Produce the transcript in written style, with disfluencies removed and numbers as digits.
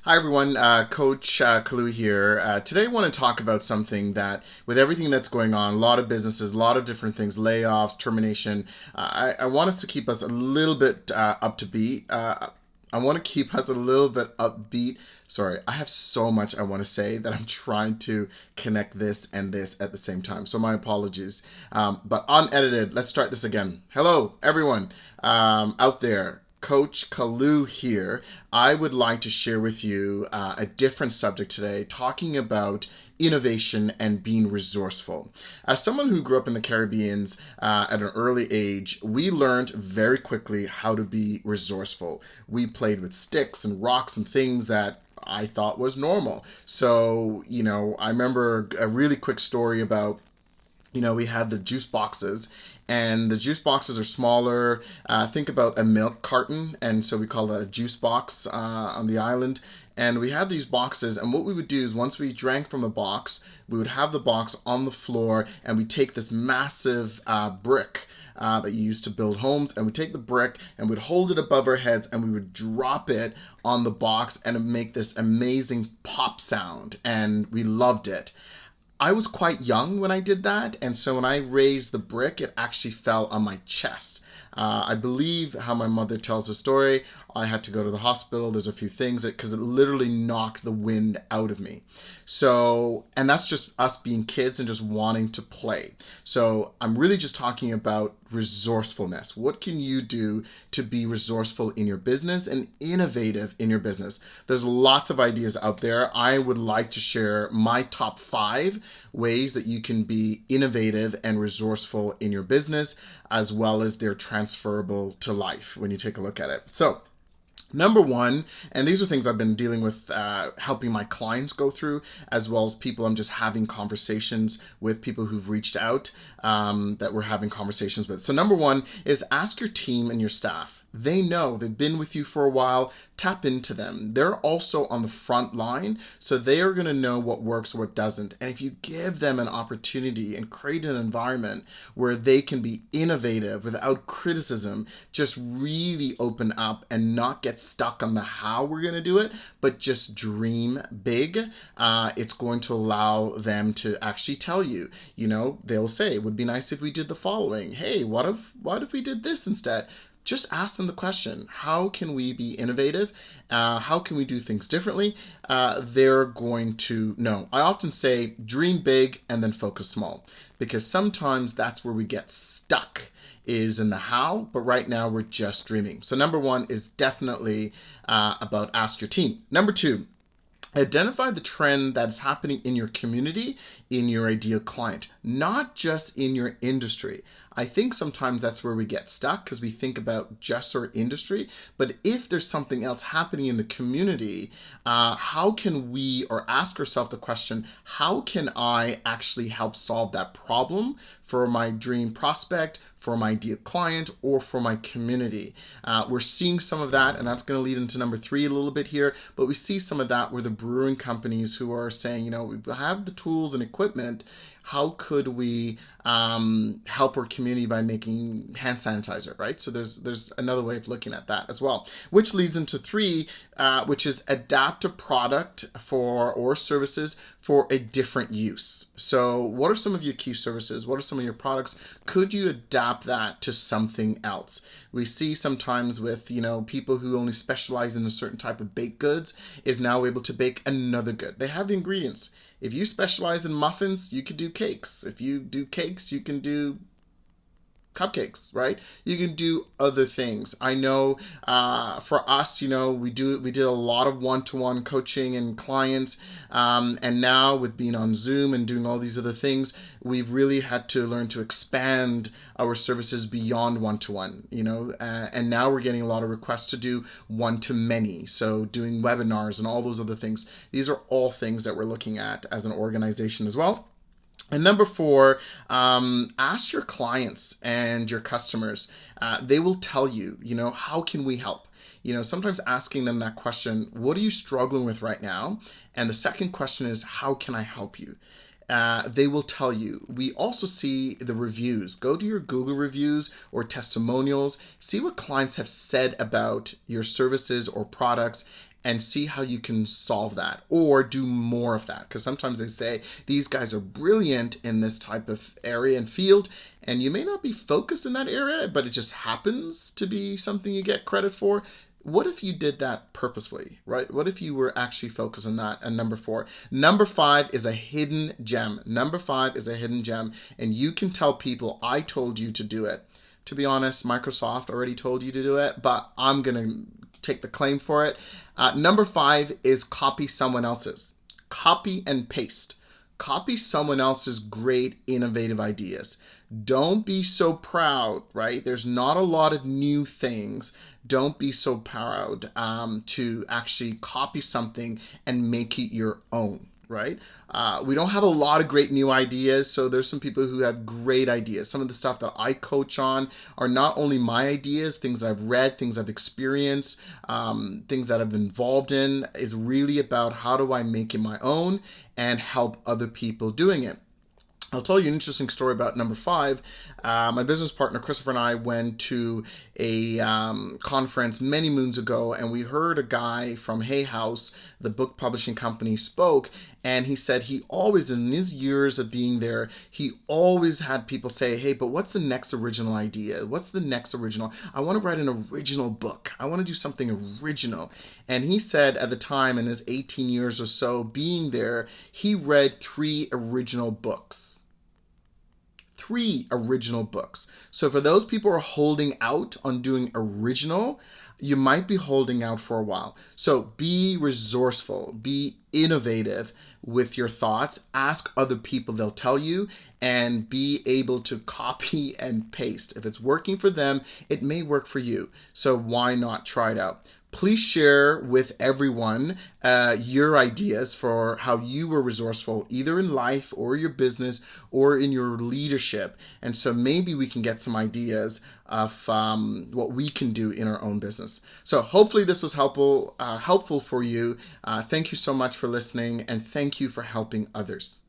Hi everyone, Coach Kalu here. Today I want to talk about something that, with everything that's going on, a lot of businesses, a lot of different things, layoffs, termination, I want us to keep us a little bit up to beat. I want to keep us a little bit upbeat. Sorry, I have so much I want to say that I'm trying to connect this and this at the same time. So my apologies. But unedited, let's start this again. Hello, everyone out there. Coach Kalu here. I would like to share with you a different subject today, talking about innovation and being resourceful. As someone who grew up in the Caribbean at an early age, we learned very quickly how to be resourceful. We played with sticks and rocks and things that I thought was normal. So, I remember a really quick story about we had the juice boxes, and the juice boxes are smaller. Think about a milk carton, and so we call that a juice box on the island. And we had these boxes, and what we would do is once we drank from the box, we would have the box on the floor, and we take this massive brick that you use to build homes, and we take the brick and we'd hold it above our heads, and we would drop it on the box, and it'd make this amazing pop sound, and we loved it. I was quite young when I did that, and so when I raised the brick, it actually fell on my chest. I believe how my mother tells the story, I had to go to the hospital. There's a few things because it literally knocked the wind out of me. So, and that's just us being kids and just wanting to play. So I'm really just talking about resourcefulness. What can you do to be resourceful in your business and innovative in your business? There's lots of ideas out there. I would like to share my top 5 ways that you can be innovative and resourceful in your business, as well as they're transferable to life when you take a look at it. So, number 1, and these are things I've been dealing with, helping my clients go through, as well as people I'm just having conversations with, people who've reached out that we're having conversations with. So number 1 is ask your team and your staff. They know, they've been with you for a while, tap into them. They're also on the front line, so they are going to know what works, what doesn't. And if you give them an opportunity and create an environment where they can be innovative without criticism, just really open up and not get stuck on the how we're going to do it, but just dream big, it's going to allow them to actually tell you, they'll say, it would be nice if we did the following. Hey, what if we did this instead? Just ask them the question, how can we be innovative? How can we do things differently? They're going to know. I often say dream big and then focus small, because sometimes that's where we get stuck, is in the how, but right now we're just dreaming. So number 1 is definitely about ask your team. Number 2, identify the trend that's happening in your community, in your ideal client, not just in your industry. I think sometimes that's where we get stuck, because we think about just our industry. But if there's something else happening in the community, how can we, or ask ourselves the question, how can I actually help solve that problem for my dream prospect, for my ideal client, or for my community? We're seeing some of that, and that's going to lead into number 3 a little bit here. But we see some of that where the brewing companies who are saying, we have the tools and equipment. How could we help our community by making hand sanitizer, right? So there's another way of looking at that as well, which leads into 3, which is adapt a product or services for a different use. So what are some of your key services? What are some of your products? Could you adapt that to something else? We see sometimes with, people who only specialize in a certain type of baked goods is now able to bake another good. They have the ingredients. If you specialize in muffins, you could do cakes. If you do cakes, you can do cupcakes, right? You can do other things. I know for us, we did a lot of one-to-one coaching and clients, and now with being on Zoom and doing all these other things, we've really had to learn to expand our services beyond one-to-one, and now we're getting a lot of requests to do one-to-many, so doing webinars and all those other things. These are all things that we're looking at as an organization as well. And number 4, ask your clients and your customers. They will tell you, how can we help? Sometimes asking them that question, what are you struggling with right now? And the second question is, how can I help you? They will tell you. We also see the reviews. Go to your Google reviews or testimonials. See what clients have said about your services or products, and see how you can solve that or do more of that. Because sometimes they say these guys are brilliant in this type of area and field, and you may not be focused in that area, but it just happens to be something you get credit for. What if you did that purposefully, right? What if you were actually focused on that? And number 4. Number 5 is a hidden gem. Number 5 is a hidden gem, and you can tell people, I told you to do it. To be honest, Microsoft already told you to do it, but I'm going to take the claim for it. Number 5 is copy someone else's. Copy and paste. Copy someone else's great, innovative ideas. Don't be so proud, right? There's not a lot of new things. Don't be so proud to actually copy something and make it your own, right? We don't have a lot of great new ideas, so there's some people who have great ideas. Some of the stuff that I coach on are not only my ideas, things I've read, things I've experienced, things that I've been involved in, is really about how do I make it my own and help other people doing it. I'll tell you an interesting story about number 5. My business partner, Christopher, and I went to a conference many moons ago, and we heard a guy from Hay House, the book publishing company, spoke, and he said he always, in his years of being there, he always had people say, hey, but what's the next original idea? What's the next original? I want to write an original book. I want to do something original. And he said at the time, in his 18 years or so being there, he read 3 original books. 3 original books. So for those people who are holding out on doing original, you might be holding out for a while. So be resourceful, be innovative with your thoughts, ask other people, they'll tell you, and be able to copy and paste. If it's working for them, it may work for you. So why not try it out? Please share with everyone your ideas for how you were resourceful, either in life or your business or in your leadership. And so maybe we can get some ideas of what we can do in our own business. So hopefully this was helpful for you. Thank you so much for listening, and thank you for helping others.